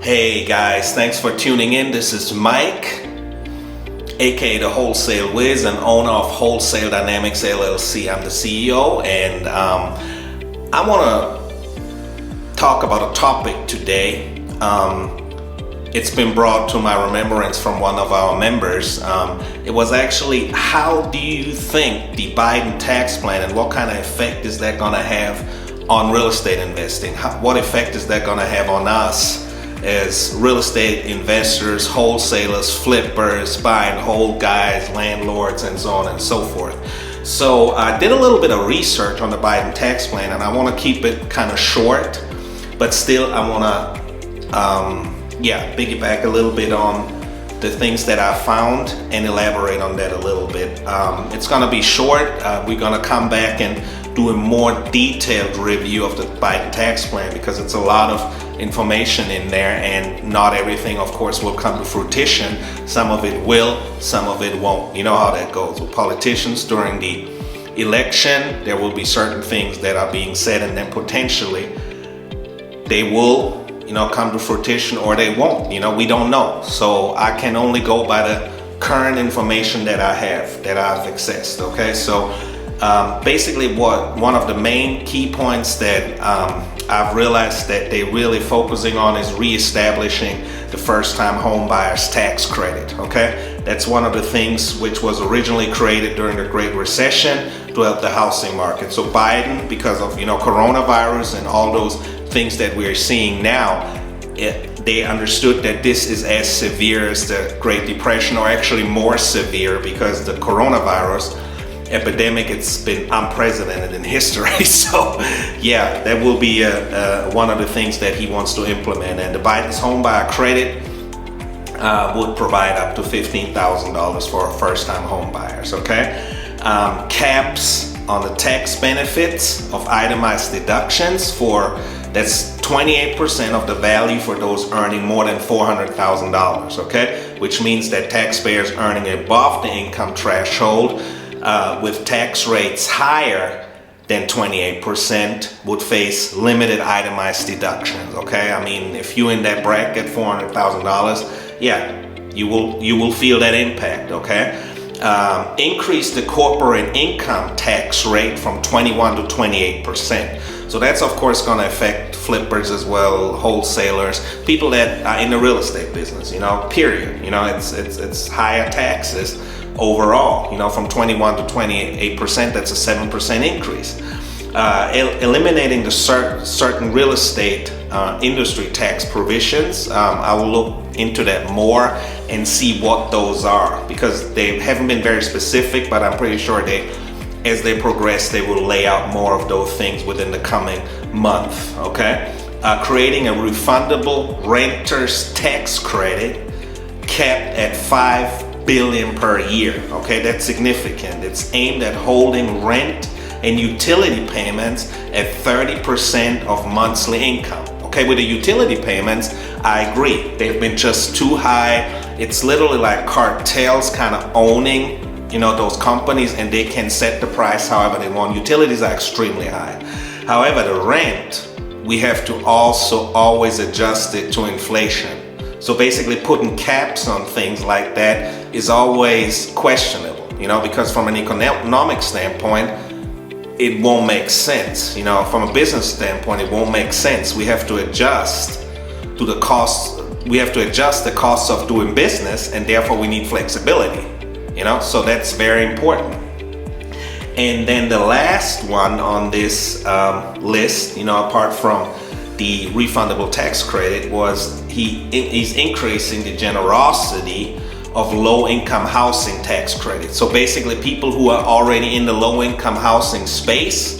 Hey guys, thanks for tuning in. This is Mike, aka the Wholesale Wiz and owner of Wholesale Dynamics LLC. I'm the CEO, and I want to talk about a topic today. It's been brought to my remembrance from one of our members. It was actually, how do you think the Biden tax plan and what kind of effect is that going to have on real estate investing? What effect is that going to have on us as real estate investors, wholesalers, flippers, buy and hold guys, landlords, and so on and so forth? So I did a little bit of research on the Biden tax plan, and I want to keep it kind of short, but still I want to piggyback a little bit on the things that I found and elaborate on that a little bit. It's going to be short. We're going to come back and do a more detailed review of the Biden tax plan because it's a lot of information in there, and not everything, of course, will come to fruition. Some of it will, some of it won't. You know how that goes with politicians during the election. There will be certain things that are being said, and then potentially they will come to fruition, or they won't. We don't know. So I can only go by the current information that I have, that I've accessed. Okay, so basically one of the main key points that I've realized that they're really focusing on is reestablishing the first-time home buyers tax credit. Okay, that's one of the things which was originally created during the Great Recession to help the housing market. So Biden, because of coronavirus and all those things that we're seeing now, they understood that this is as severe as the Great Depression, or actually more severe, because the coronavirus epidemic, it's been unprecedented in history. So yeah, that will be one of the things that he wants to implement. And the Biden's home buyer credit would provide up to $15,000 for first-time home buyers. Okay, caps on the tax benefits of itemized deductions that's 28% of the value for those earning more than $400,000. Okay, which means that taxpayers earning above the income threshold with tax rates higher than 28% would face limited itemized deductions. Okay, I mean, if you're in that bracket, $400,000, yeah, you will feel that impact. Okay, increase the corporate income tax rate from 21 to 28%. So that's of course going to affect flippers as well, wholesalers, people that are in the real estate business. Period. It's higher taxes overall. From 21 to 28%, that's a 7% increase. Eliminating the certain real estate industry tax provisions. I will look into that more and see what those are, because they haven't been very specific, but I'm pretty sure as they progress, they will lay out more of those things within the coming month. Okay, creating a refundable renter's tax credit capped at $5 billion per year. Okay, that's significant. It's aimed at holding rent and utility payments at 30% of monthly income. Okay, with the utility payments, I agree, they've been just too high. It's literally like cartels kind of owning those companies, and they can set the price however they want. Utilities are extremely high. However, the rent, we have to also always adjust it to inflation. So basically putting caps on things like that is always questionable, because from an economic standpoint, it won't make sense. From a business standpoint, it won't make sense. We have to adjust to the cost. We have to adjust the costs of doing business, and therefore we need flexibility. So that's very important. And then the last one on this list, apart from the refundable tax credit, was he's increasing the generosity of low-income housing tax credit. So basically, people who are already in the low-income housing space,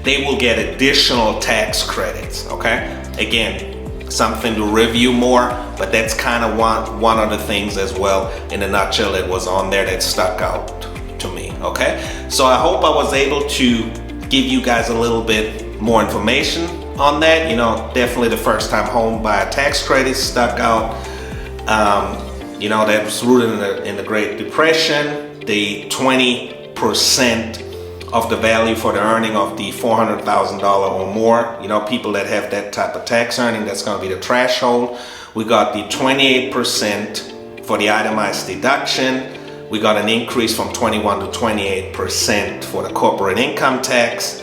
they will get additional tax credits. Okay, again, something to review more, but that's kind of one of the things as well, in a nutshell, that was on there that stuck out to me. Okay, so I hope I was able to give you guys a little bit more information on that. Definitely the first-time home buyer tax credit stuck out. That was rooted in the Great Depression. The 20% of the value for the earning of the $400,000 or more. You know, people that have that type of tax earning, that's going to be the threshold. We got the 28% for the itemized deduction. We got an increase from 21 to 28% for the corporate income tax.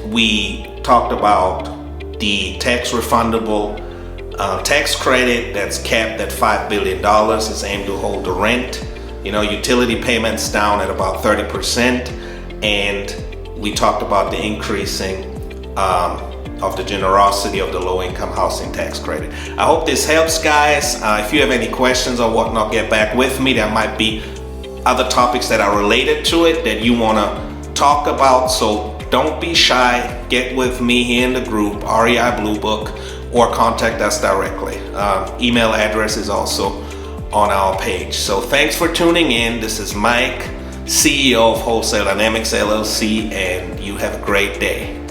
We talked about the tax refundable tax credit that's capped at $5 billion. It's aimed to hold the rent. You know, utility payments down at about 30%. And we talked about the increasing of the generosity of the low-income housing tax credit. I hope this helps, guys. If you have any questions or whatnot, get back with me. There might be other topics that are related to it that you want to talk about. So don't be shy. Get with me here in the group, REI Blue Book, or contact us directly. Email address is also on our page. So thanks for tuning in. This is Mike, CEO of Wholesale Dynamics LLC, and you have a great day.